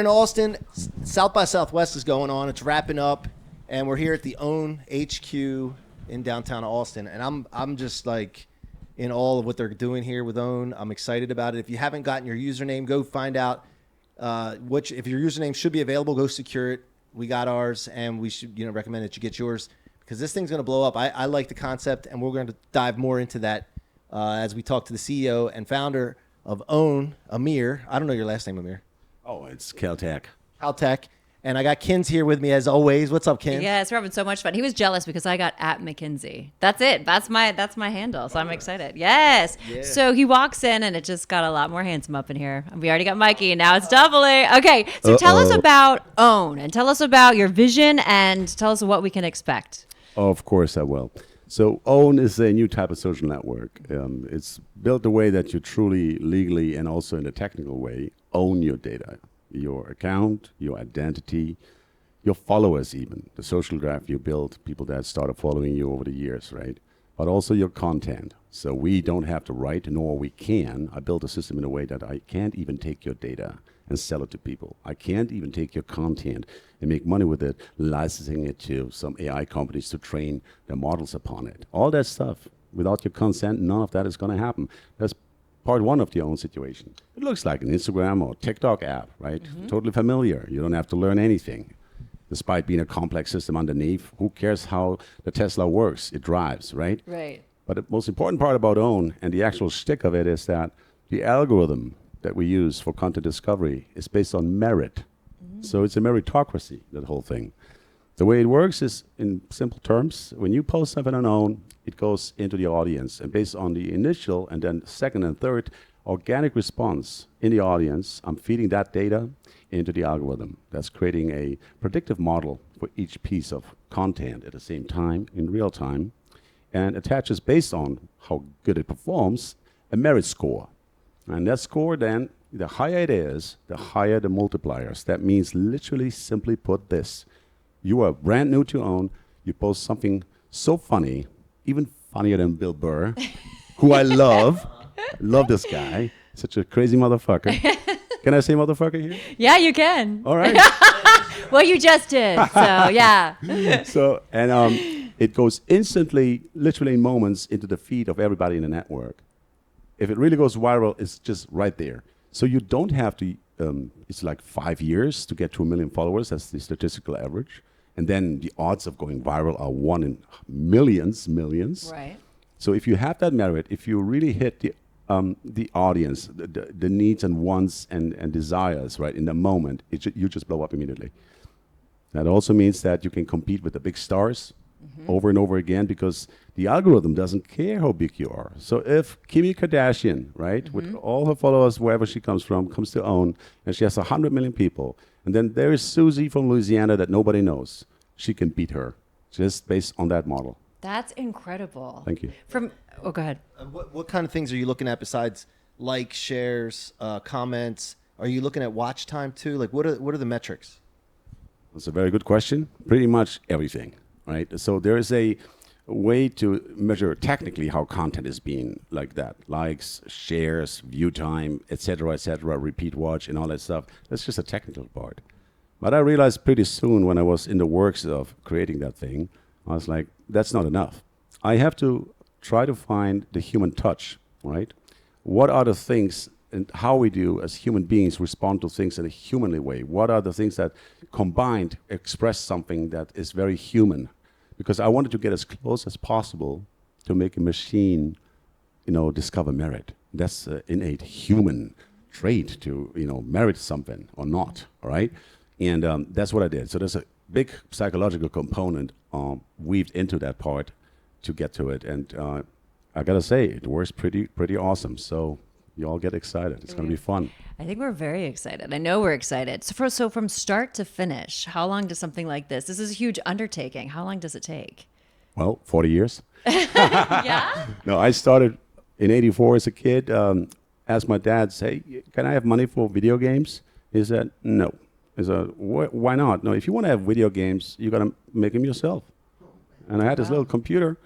in Austin. South by Southwest is going on. It's wrapping up, and we're here at the OWN HQ in downtown Austin. And I'm just like in awe of what they're doing here with OWN. I'm excited about it. If you haven't gotten your username, go find out if your username should be available. Go secure it. We got ours, and we should recommend that you get yours because this thing's going to blow up. I like the concept, and we're going to dive more into that as we talk to the CEO and founder of OWN, Amir. I don't know your last name, Amir. Oh, it's Caltech. Caltech. And I got Kins here with me as always. What's up, Kins? Yes, we're having so much fun. He was jealous because I got at McKinsey. That's it. That's my handle. So I'm excited. Yes. Yeah. So he walks in and it just got a lot more handsome up in here. We already got Mikey and now it's doubling. Okay. So tell us about OWN and tell us about your vision and tell us what we can expect. Oh, of course I will. So OWN is a new type of social network. It's built the way that you truly, legally, and also in a technical way, own your data. Your account, your identity, your followers even, the social graph you build, people that started following you over the years, right? But also your content. So we don't have to write, nor we can. I built a system in a way that I can't even take your data and sell it to people. I can't even take your content and make money with it, licensing it to some AI companies to train their models upon it. All that stuff, without your consent, none of that is going to happen. That's part one of the OWN situation. It looks like an Instagram or TikTok app, right? Mm-hmm. Totally familiar. You don't have to learn anything. Despite being a complex system underneath, who cares how the Tesla works? It drives, right? Right. But the most important part about OWN and the actual shtick of it is that the algorithm that we use for content discovery is based on merit. Mm-hmm. So it's a meritocracy, that whole thing. The way it works is, in simple terms, when you post something on OWN, it goes into the audience. And based on the initial and then second and third organic response in the audience, I'm feeding that data into the algorithm. That's creating a predictive model for each piece of content at the same time, in real time, and attaches, based on how good it performs, a merit score. And that score then, the higher it is, the higher the multipliers. That means literally simply put this. You are brand new to OWN. You post something so funny, even funnier than Bill Burr, who I love. Love this guy. Such a crazy motherfucker. Can I say motherfucker here? Yeah, you can. All right. Well, you just did. So, yeah. It goes instantly, literally in moments, into the feed of everybody in the network. If it really goes viral, it's just right there. So you don't have to, it's like 5 years to get to 1 million followers. That's the statistical average. And then the odds of going viral are 1 in millions. Right. So if you have that merit, if you really hit the audience, the needs and wants and desires, right, in the moment, you just blow up immediately. That also means that you can compete with the big stars over and over again because the algorithm doesn't care how big you are. So if Kim Kardashian, right, with all her followers, wherever she comes from, comes to OWN, and she has 100 million people, and then there is Susie from Louisiana that nobody knows, she can beat her just based on that model. That's incredible. Thank you. Go ahead. What kind of things are you looking at besides likes, shares, comments? Are you looking at watch time too? Like, what are the metrics? That's a very good question. Pretty much everything, right? So there is a way to measure technically how content is being like that. Likes, shares, view time, et cetera, repeat watch, and all that stuff. That's just a technical part. But I realized pretty soon when I was in the works of creating that thing, I was like, that's not enough. I have to try to find the human touch, right? What are the things and how we do as human beings respond to things in a humanly way? What are the things that combined express something that is very human? Because I wanted to get as close as possible to make a machine, discover merit. That's an innate human trait to, merit something or not, all right? And that's what I did. So there's a big psychological component weaved into that part to get to it. And I got to say, it works pretty awesome. So you all get excited. It's going to be fun. I think we're very excited. I know we're excited. So from start to finish, how long does something like this is a huge undertaking. How long does it take? Well, 40 years. Yeah? No, I started in 84 as a kid. Asked my dad, hey, can I have money for video games? He said, no. I said, why not? No, if you want to have video games, you got to make them yourself. And I had this little computer.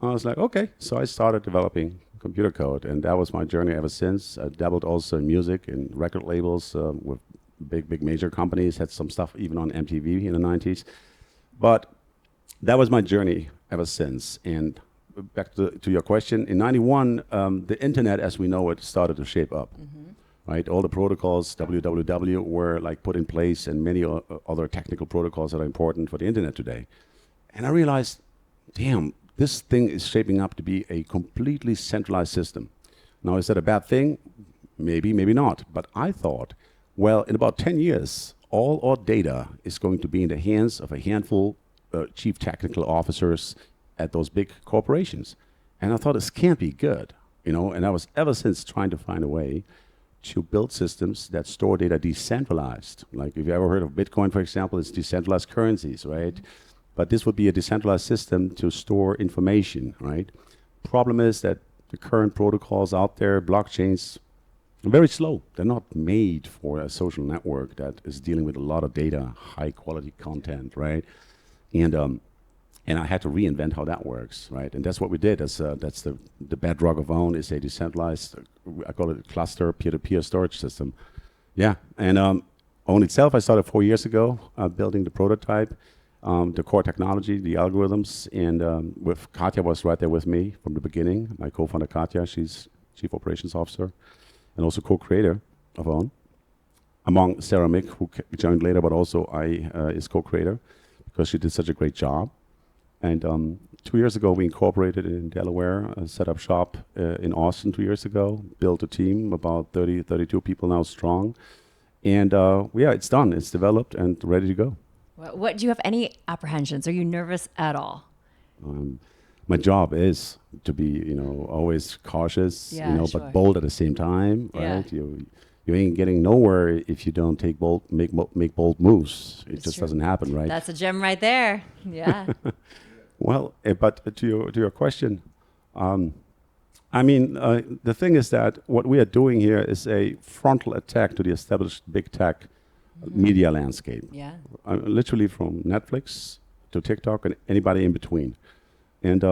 I was like, okay. So I started developing computer code, and that was my journey ever since. I dabbled also in music and record labels with big major companies, had some stuff even on MTV in the 90s. But that was my journey ever since. And back to your question, in 91, the internet as we know it started to shape up. Right, all the protocols, www, were like put in place, and many other technical protocols that are important for the internet today. And I realized, damn, this thing is shaping up to be a completely centralized system. Now, is that a bad thing? Maybe, maybe not. But I thought, well, in about 10 years, all our data is going to be in the hands of a handful chief technical officers at those big corporations. And I thought this can't be good, you know. And I was ever since trying to find a way to build systems that store data decentralized. Like if you ever heard of Bitcoin, for example, it's decentralized currencies, right? But this would be a decentralized system to store information, right? Problem is that the current protocols out there, blockchains, are very slow. They're not made for a social network that is dealing with a lot of data, high quality content, right? And I had to reinvent how that works, right? And that's what we did. That's the bedrock of Own is a decentralized, I call it a cluster peer-to-peer storage system. Yeah, and Own itself, I started 4 years ago, building the prototype, the core technology, the algorithms, and with Katja was right there with me from the beginning. My co-founder Katja, she's Chief Operations Officer, and also co-creator of Own. Among Sarah Mick, who joined later, but also I is co-creator because she did such a great job. And 2 years ago, we incorporated in Delaware, set up shop in Austin 2 years ago, built a team, about 30, 32 people now strong. And yeah, it's done. It's developed and ready to go. What do you have any apprehensions? Are you nervous at all? My job is to be, you know, always cautious, Yeah, you know, sure. but bold at the same time, Yeah. right? You ain't getting nowhere if you don't make bold moves. It just true. doesn't happen, right? That's a gem right there. Yeah. Well, but to your question, I mean, the thing is that what we are doing here is a frontal attack to the established big tech media landscape. Yeah. Literally from Netflix to TikTok and anybody in between. And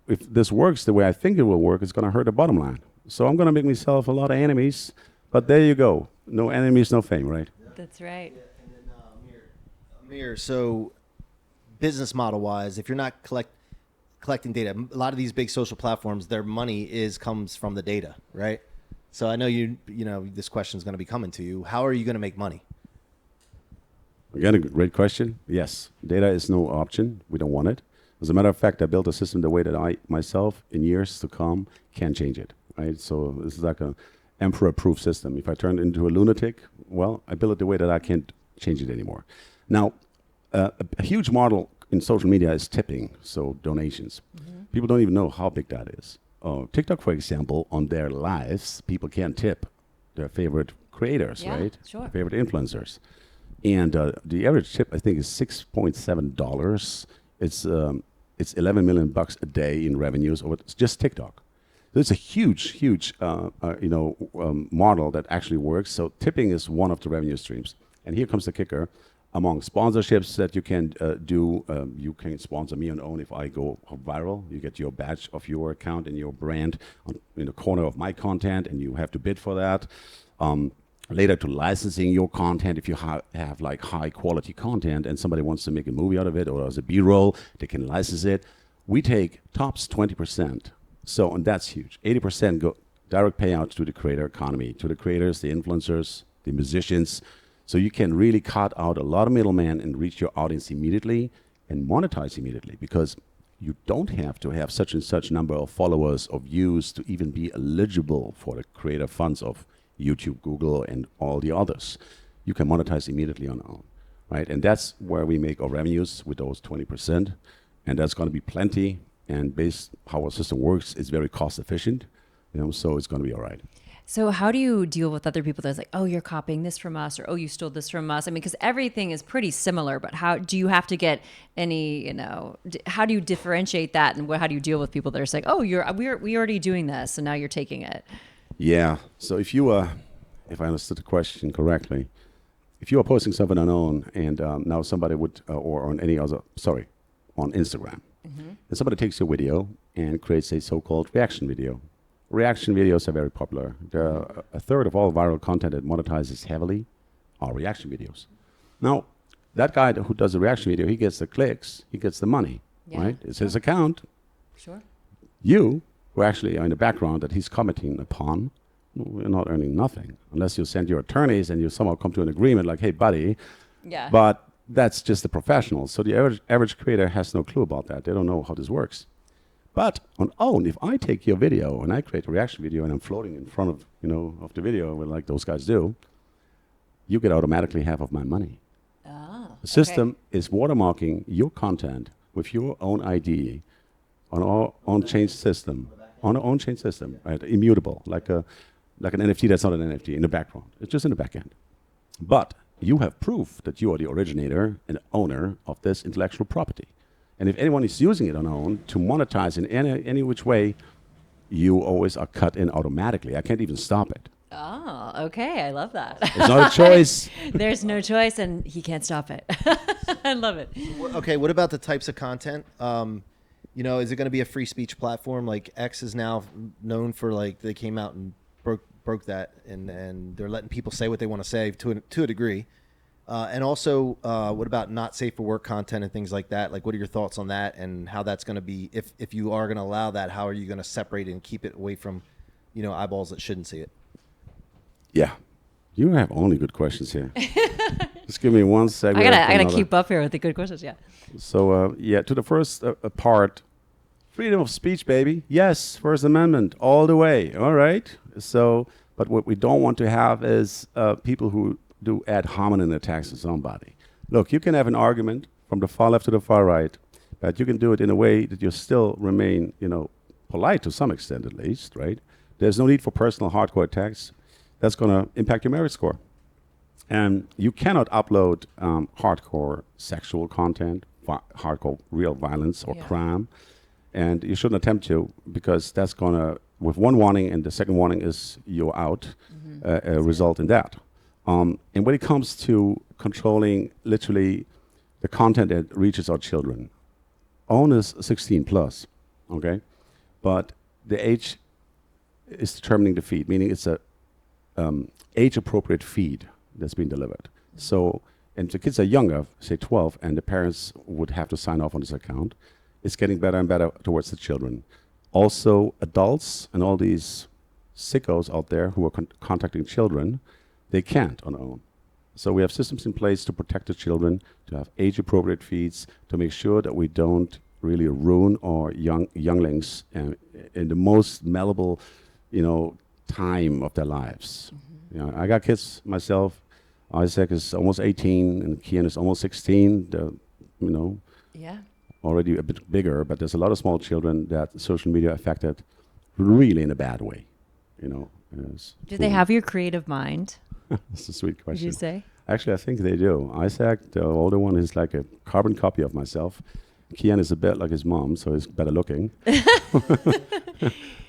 if this works the way I think it will work, it's going to hurt the bottom line. So I'm going to make myself a lot of enemies. But there you go. No enemies, no fame, right? That's right. And then Amir, so business model wise, if you're not collecting data, a lot of these big social platforms, their money comes from the data, right? So I know you know this question is going to be coming to you. How are you going to make money? Again, a great question. Yes, data is no option. We don't want it. As a matter of fact, I built a system the way that I myself, in years to come, can change it, right? So this is like an emperor-proof system. If I turn it into a lunatic, well, I build it the way that I can't change it anymore. Now, a huge model in social media is tipping, so donations. People don't even know how big that is. TikTok, for example, on their lives, people can tip their favorite creators, Yeah, right? sure. Their favorite influencers. And the average tip, I think, is $6.7. It's 11 million bucks a day in revenues, or it's just TikTok. So it's a huge model that actually works. So tipping is one of the revenue streams. And here comes the kicker. Among sponsorships that you can do, you can sponsor me on Own if I go viral. You get your badge of your account and your brand in the corner of my content, and you have to bid for that. Later to licensing your content, if you have like high quality content and somebody wants to make a movie out of it or as a B-roll, they can license it. We take tops 20%. So, and that's huge. 80% go direct payouts to the creator economy, to the creators, the influencers, the musicians. So you can really cut out a lot of middlemen and reach your audience immediately and monetize immediately, because you don't have to have such and such number of followers or views to even be eligible for the creator funds of YouTube, Google, and all the others. You can monetize immediately on Own, right? And that's where we make our revenues with those 20%. And that's going to be plenty. And based how our system works, it's very cost efficient, so it's going to be all right. So how do you deal with other people that's like, oh, you're copying this from us, or oh, you stole this from us? I mean, because everything is pretty similar, but how do you have to get any, how do you differentiate that, and how do you deal with people that are saying, oh, we're already doing this, and now you're taking it? Yeah. So if I understood the question correctly, if you are posting something on Own and now somebody would, or on on Instagram, and somebody takes your video and creates a so-called reaction video. Reaction videos are very popular. They're a third of all viral content that monetizes heavily are reaction videos. Now, that guy who does the reaction video, he gets the clicks, he gets the money, Yeah, right? It's his account. Sure. You, who actually are in the background that he's commenting upon, you're not earning nothing unless you send your attorneys and you somehow come to an agreement like, hey, buddy. Yeah. But that's just the professionals. So the average creator has no clue about that. They don't know how this works. But on own, if I take your video and I create a reaction video and I'm floating in front of, of the video like those guys do, you get automatically half of my money. The system is watermarking your content with your own ID on our own chain system, right? Immutable, like an NFT that's not an NFT in the background. It's just in the back end. But you have proof that you are the originator and owner of this intellectual property. And if anyone is using it on their own to monetize in any which way, you always are cut in automatically. I can't even stop it. Oh, okay. I love that. It's not a choice. There's no choice, and he can't stop it. I love it. Okay, what about the types of content? Is it going to be a free speech platform? Like X is now known for, like, they came out and broke that, and they're letting people say what they want to say to a degree. And also, what about not safe for work content and things like that? Like, what are your thoughts on that, and how that's going to be, if you are going to allow that, how are you going to separate it and keep it away from, eyeballs that shouldn't see it? Yeah. You have only good questions here. Just give me one second. I gotta keep up here with the good questions. Yeah. So, to the first part, freedom of speech, baby. Yes, First Amendment, all the way. All right. So, but what we don't want to have is people who do ad hominem attacks on somebody. Look, you can have an argument from the far left to the far right, but you can do it in a way that you still remain, polite to some extent at least, right? There's no need for personal hardcore attacks. That's going to impact your merit score. And you cannot upload hardcore sexual content, hardcore real violence or crime. And you shouldn't attempt to, because that's going to, with one warning and the second warning is you're out, result in that. And when it comes to controlling literally the content that reaches our children, OWN is 16 plus, okay? But the age is determining the feed, meaning it's a age-appropriate feed that's being delivered. So, and the kids are younger, say 12, and the parents would have to sign off on this account. It's getting better and better towards the children. Also, adults and all these sickos out there who are contacting children, they can't on their own. So we have systems in place to protect the children, to have age-appropriate feeds, to make sure that we don't really ruin our younglings in the most malleable, time of their lives. I got kids myself. Isaac is almost 18 and Kian is almost 16. Yeah. Already a bit bigger, but there's a lot of small children that social media affected really in a bad way. Do they have your creative mind? That's a sweet question. Would you say? Actually, I think they do. Isaac, the older one, is like a carbon copy of myself. Kian is a bit like his mom, so he's better looking.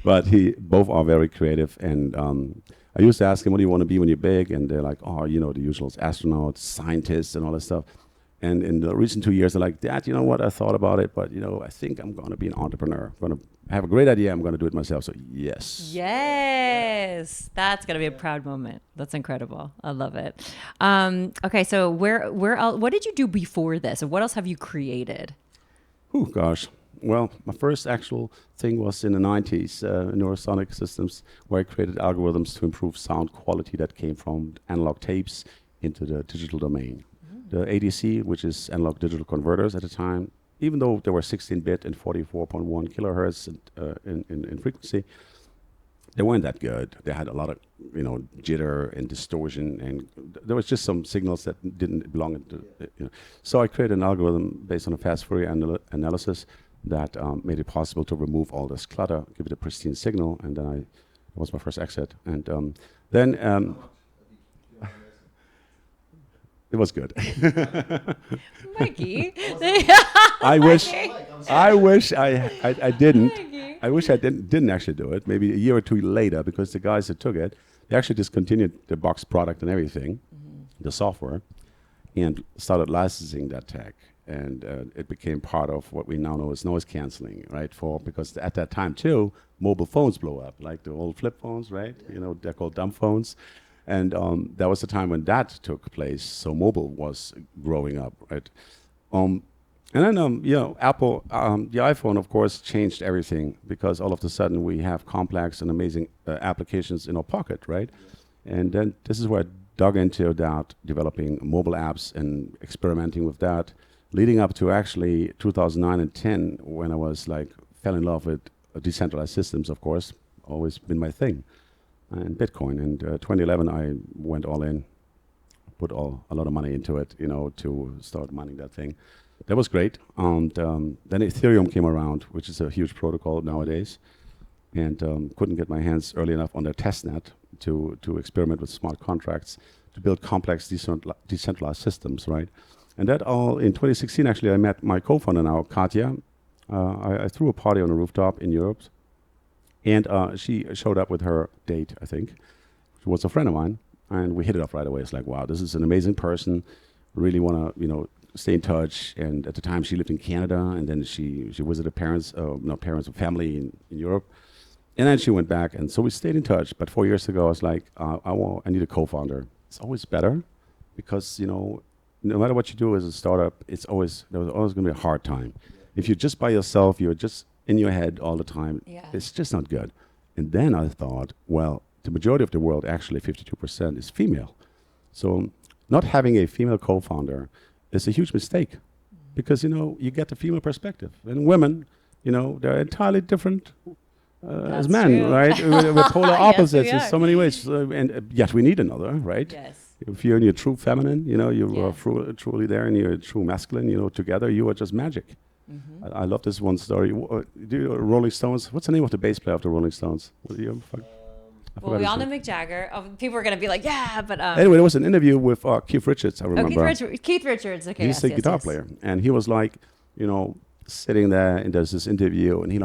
But both are very creative. And I used to ask him, what do you want to be when you're big? And they're like, the usual astronauts, scientists, and all that stuff. And in the recent 2 years, they're like, Dad, you know what? I thought about it, but, I think I'm going to be an entrepreneur. I'm going to have a great idea. I'm going to do it myself. So, yes. Yes. That's going to be a proud moment. That's incredible. I love it. Okay, so where else, what did you do before this? And what else have you created? Oh, gosh. Well, my first actual thing was in the 90s, Neurosonic Systems, where I created algorithms to improve sound quality that came from analog tapes into the digital domain. The ADC, which is analog digital converters at the time, even though they were 16-bit and 44.1 kilohertz in frequency, they weren't that good. They had a lot of, jitter and distortion, and there was just some signals that didn't belong in So I created an algorithm based on a fast Fourier analysis that made it possible to remove all this clutter, give it a pristine signal, and then that was my first exit. And then it was good. Mikey. I wish I didn't. I wish I didn't actually do it. Maybe a year or two later, because the guys that took it, they actually discontinued the box product and everything, the software, and started licensing that tech. And it became part of what we now know as noise canceling, right? Because at that time too, mobile phones blow up, like the old flip phones, right? They're called dumb phones. And that was the time when that took place. So mobile was growing up, right? And then, Apple, the iPhone, of course, changed everything because all of a sudden we have complex and amazing applications in our pocket, right? And then this is where I dug into that, developing mobile apps and experimenting with that, leading up to actually 2009 and 10, when I was fell in love with decentralized systems, of course, always been my thing, and Bitcoin. And 2011, I went all in, put a lot of money into it, to start mining that thing. That was great. And then Ethereum came around, which is a huge protocol nowadays, and couldn't get my hands early enough on their testnet to experiment with smart contracts to build complex decentralized systems, right? And that all in 2016, actually, I met my co-founder now, Katja. I threw a party on a rooftop in Europe, and she showed up with her date, I think. She was a friend of mine, and we hit it off right away. It's like, wow, this is an amazing person. Really want to, stay in touch. And at the time, she lived in Canada, and then she visited parents or family in Europe. And then she went back, and so we stayed in touch. But 4 years ago, I was like, I need a co-founder. It's always better because, no matter what you do as a startup, there was always going to be a hard time. If you're just by yourself, you're just in your head all the time, it's just not good. And then I thought, well, the majority of the world, actually 52%, is female. So not having a female co-founder is a huge mistake because, you get the female perspective. And women, they're entirely different as men, true. right? We're polar opposites we in are. so many ways. And yet we need another, right? Yes. If you're in your true feminine, you Yeah. are truly there, and you're true masculine, together you are just magic. Mm-hmm. I love this one story. Do you know Rolling Stones? What's the name of the bass player of the Rolling Stones? What do you? I Well, forgot we his all know name. Mick Jagger. People are going to be like, yeah, but... Anyway, there was an interview with Keith Richards, I remember. Keith Richards. Okay, He's a guitar player. And he was sitting there, and there's this interview, and he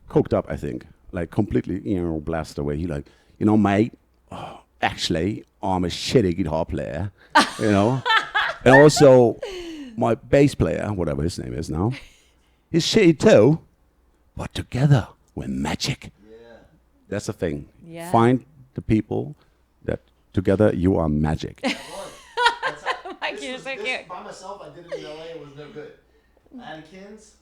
coked up, I think, completely, blasted away. He mate, actually, I'm a shitty guitar player, and also my bass player, whatever his name is now, he's shitty too, but together we're magic. Yeah. That's the thing. Yeah. Find the people that together you are magic. Mike, you're so cute. By myself, I did it in LA. It was no good. Atkins.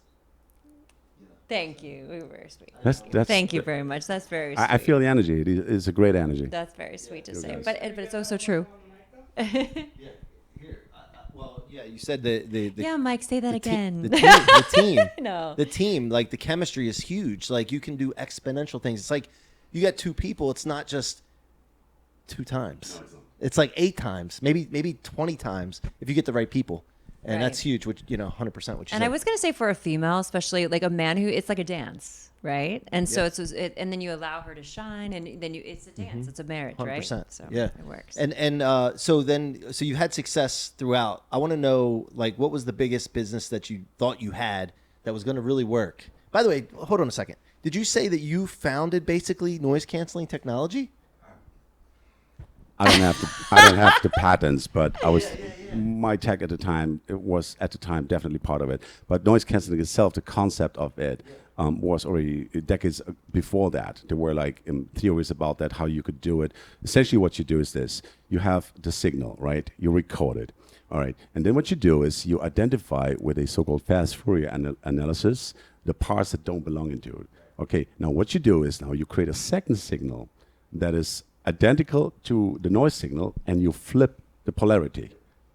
Thank you. We were sweet. That's Thank you very much. That's very sweet. I feel the energy. It's a great energy. That's very sweet to say. guys. But it's also true. Yeah. Here. Well, yeah. You said the Yeah, Mike, say that again. The team. No. The team. The chemistry is huge. You can do exponential things. It's like you got two people. It's not just 2 times. It's 8 times, maybe 20 times if you get the right people. And Right. that's huge, which 100% what you And said. I was gonna say for a female, especially a man who it's like a dance, right? And so and then you allow her to shine, and then it's a dance, it's a marriage, right? 100%. So Yeah. it works. So you had success throughout. I want to know what was the biggest business that you thought you had that was going to really work? By the way, hold on a second. Did you say that you founded basically noise canceling technology? I don't have the patents, but I was my tech at the time. It was at the time definitely part of it. But noise canceling itself, the concept of it, was already decades before that. There were theories about that, how you could do it. Essentially, what you do is this: you have the signal, right? You record it, all right, and then what you do is you identify with a so-called fast Fourier analysis the parts that don't belong into it. Okay, now what you do is now you create a second signal that is identical to the noise signal, and you flip the polarity,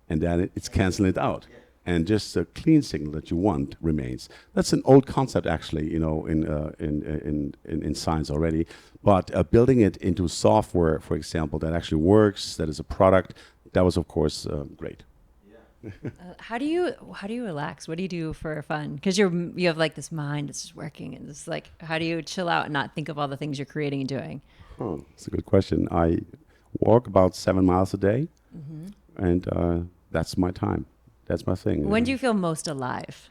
and then it's canceling it out, and just a clean signal that you want remains. That's an old concept, actually, in science already. But building it into software, for example, that actually works, that is a product, that was of course great. How do you relax? What do you do for fun? Because you have this mind that's just working, and it's how do you chill out and not think of all the things you're creating and doing? Oh, that's a good question. I walk about 7 miles a day, and that's my time. That's my thing. When do you feel most alive?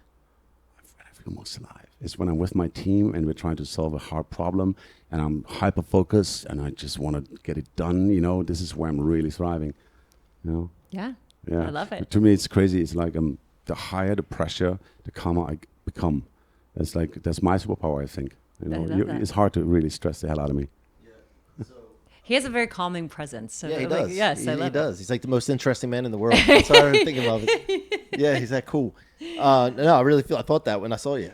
When I feel most alive is when I'm with my team and we're trying to solve a hard problem, and I'm hyper focused and I just want to get it done. This is where I'm really thriving. Yeah. Yeah, I love it. To me, it's crazy. It's the higher the pressure, the calmer I become. That's my superpower, I think. I love that. It's hard to really stress the hell out of me. He has a very calming presence. So Yeah, he like, does. Yes, I love he it. does. He's like the most interesting man in the world. That's what I was thinking of. Yeah, he's that cool. No, I thought that when I saw you.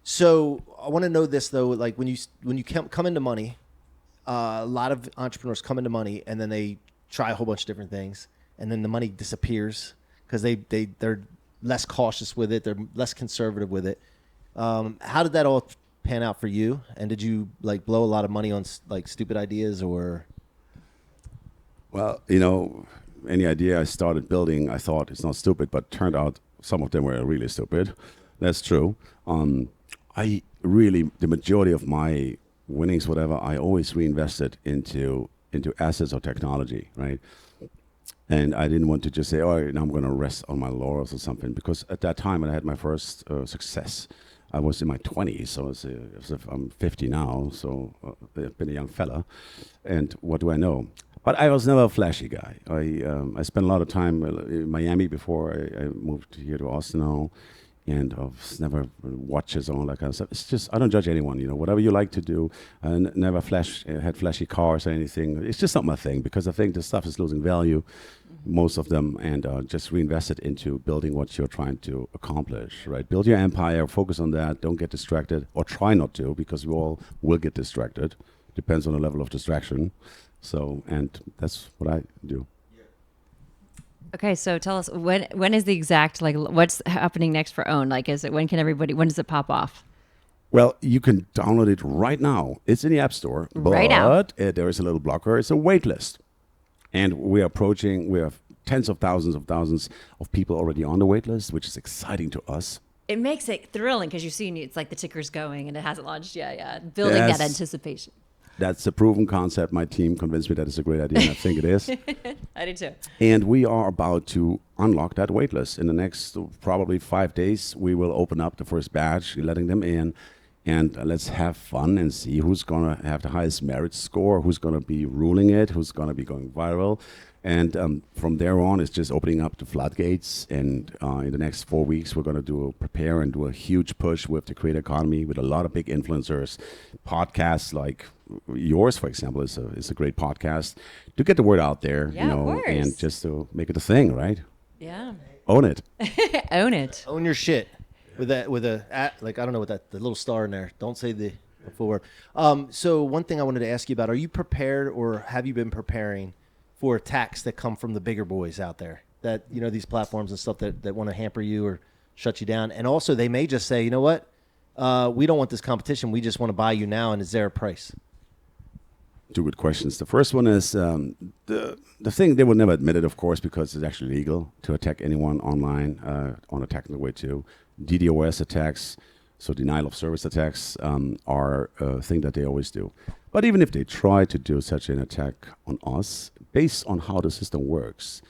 So I want to know this though. Like when you come into money, a lot of entrepreneurs come into money and then they try a whole bunch of different things, and then the money disappears because they're less cautious with it. They're less conservative with it. How did that all pan out for you? And did you like blow a lot of money on like stupid ideas or? Well, any idea I started building, I thought it's not stupid, but turned out some of them were really stupid. That's true. The majority of my winnings, whatever, I always reinvested into assets or technology, right? And I didn't want to just say, oh, now I'm going to rest on my laurels or something, because at that time I had my first success. I was in my 20s, so as if I'm 50 now, so I've been a young fella. And what do I know? But I was never a flashy guy. I spent a lot of time in Miami before I moved here to Austin now, and I was never watches and all that kind of stuff. It's just, I don't judge anyone, whatever you like to do. And never had flashy cars or anything. It's just not my thing, because I think the stuff is losing value, most of them, and just reinvest it into building what you're trying to accomplish, right? Build your empire, focus on that, don't get distracted, or try not to, because we all will get distracted. Depends on the level of distraction. So, and that's what I do. Okay, so tell us when is the exact, like, what's happening next for Own? Like, when does it pop off? Well, you can download it right now. It's in the App Store, Right now. but there is a little blocker. It's a wait list. And we have tens of thousands of people already on the wait list, which is exciting to us. It makes it thrilling because you see it's like the ticker's going and it hasn't launched. Yeah. Building that Yes. anticipation. That's a proven concept. My team convinced me that it's a great idea, and I think it is. I do too. And we are about to unlock that waitlist. In the next probably 5 days, we will open up the first batch, letting them in. And let's have fun and see who's going to have the highest merit score, who's going to be ruling it, who's going to be going viral. And from there on, it's just opening up the floodgates. And in the next 4 weeks, we're going to prepare and do a huge push with the creator economy with a lot of big influencers. Podcasts like yours, for example, is a great podcast to get the word out there, Yeah, of course. and just to make it a thing, right? Yeah. Own it. Own it. Own your shit with I don't know what the little star in there. Don't say the full word. So one thing I wanted to ask you about: are you prepared, or have you been preparing for attacks that come from the bigger boys out there? That these platforms and stuff that want to hamper you or shut you down, and also they may just say, you know what, we don't want this competition. We just want to buy you now, and is there a price? Two good questions. The first one is the thing, they will never admit it, of course, because it's actually legal to attack anyone online on a technical way too. DDoS attacks, so denial of service attacks, are a thing that they always do. But even if they try to do such an attack on us, based on how the system works,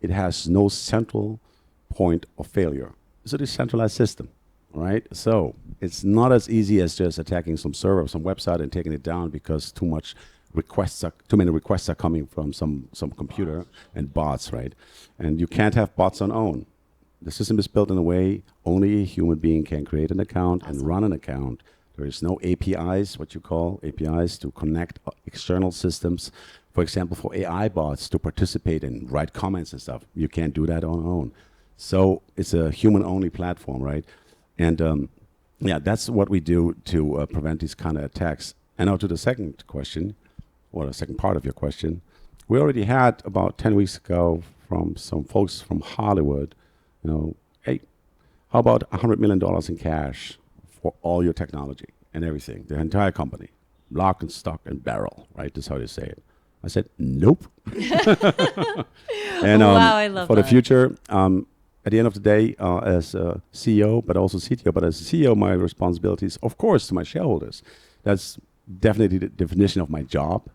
it has no central point of failure. It's a decentralized system, right? So it's not as easy as just attacking some server or some website and taking it down because too many requests are coming from some computer and bots, right? And you can't have bots on own. The system is built in a way only a human being can create an account and run an account. There is no APIs, what you call APIs, to connect external systems. For example, for AI bots to participate and write comments and stuff. You can't do that on own. So it's a human-only platform, right? And that's what we do to prevent these kind of attacks. And now to the second question, or the second part of your question. We already had about 10 weeks ago from some folks from Hollywood, hey, how about $100 million in cash for all your technology and everything, the entire company, lock and stock and barrel, right? That's how they say it. I said, nope. And Wow, I love for that. the future, at the end of the day, as a CEO, but also CTO, but as a CEO, my responsibility is, of course, to my shareholders. That's definitely the definition of my job,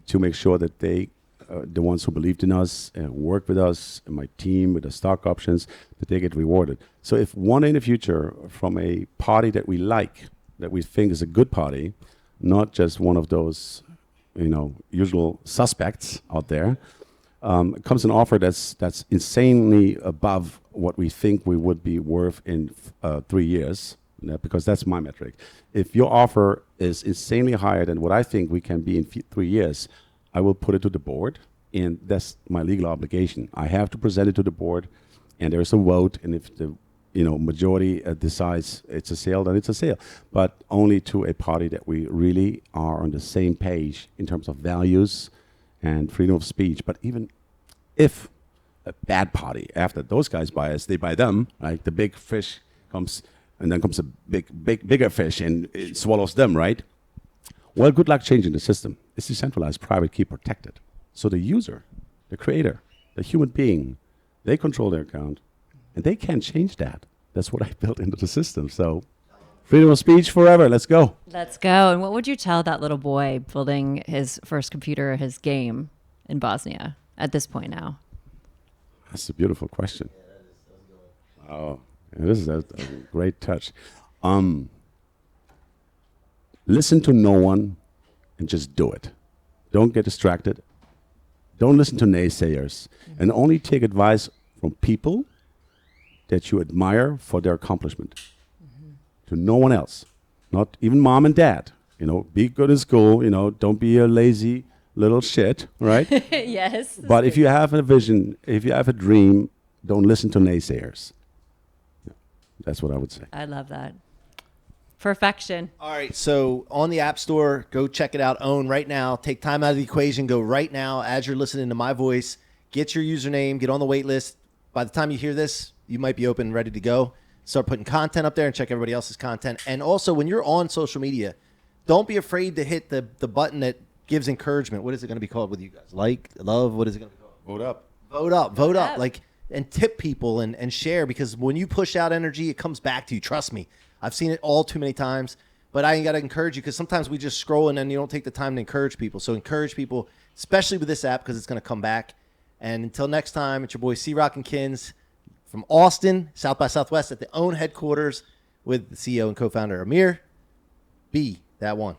to make sure that they, the ones who believed in us, work with us, and my team with the stock options, that they get rewarded. So if one in the future from a party that we like, that we think is a good party, not just one of those, usual suspects out there, comes an offer that's insanely above what we think we would be worth in 3 years, because that's my metric. If your offer is insanely higher than what I think we can be in 3 years, I will put it to the board, and that's my legal obligation. I have to present it to the board, and there's a vote, and if the majority decides it's a sale, then it's a sale, but only to a party that we really are on the same page in terms of values and freedom of speech. But even if a bad party, after those guys buy us, they buy them, right? The big fish comes, and then comes a bigger fish, and it swallows them, right? Well, good luck changing the system. It's decentralized, private key protected. So the user, the creator, the human being, they control their account, and they can't change that. That's what I built into the system. So freedom of speech forever. Let's go. Let's go. And what would you tell that little boy building his first computer, his game in Bosnia at this point now? That's a beautiful question. Oh, this is a great touch. Listen to no one and just do it. Don't get distracted. Don't listen to naysayers, and only take advice from people that you admire for their accomplishment. To no one else, not even mom and dad. Be good in school. Don't be a lazy little shit, right? Yes. But if you have a vision, if you have a dream, don't listen to naysayers. That's what I would say. I love that. Perfection. All right, so on the App Store, go check it out. Own right now. Take time out of the equation. Go right now as you're listening to my voice. Get your username. Get on the wait list. By the time you hear this, you might be open and ready to go. Start putting content up there and check everybody else's content. And also, when you're on social media, don't be afraid to hit the button that gives encouragement. What is it going to be called with you guys? Like, love? What is it going to be called? Vote up. Vote up. Vote up. up. Like, and tip people and share, because when you push out energy, it comes back to you. Trust me. I've seen it all too many times. But I got to encourage you, because sometimes we just scroll and then you don't take the time to encourage people. So encourage people, especially with this app, because it's going to come back. And until next time, it's your boy C-Rock and Kins from Austin, South by Southwest, at the OWN headquarters with the CEO and co-founder Amir. Be that one.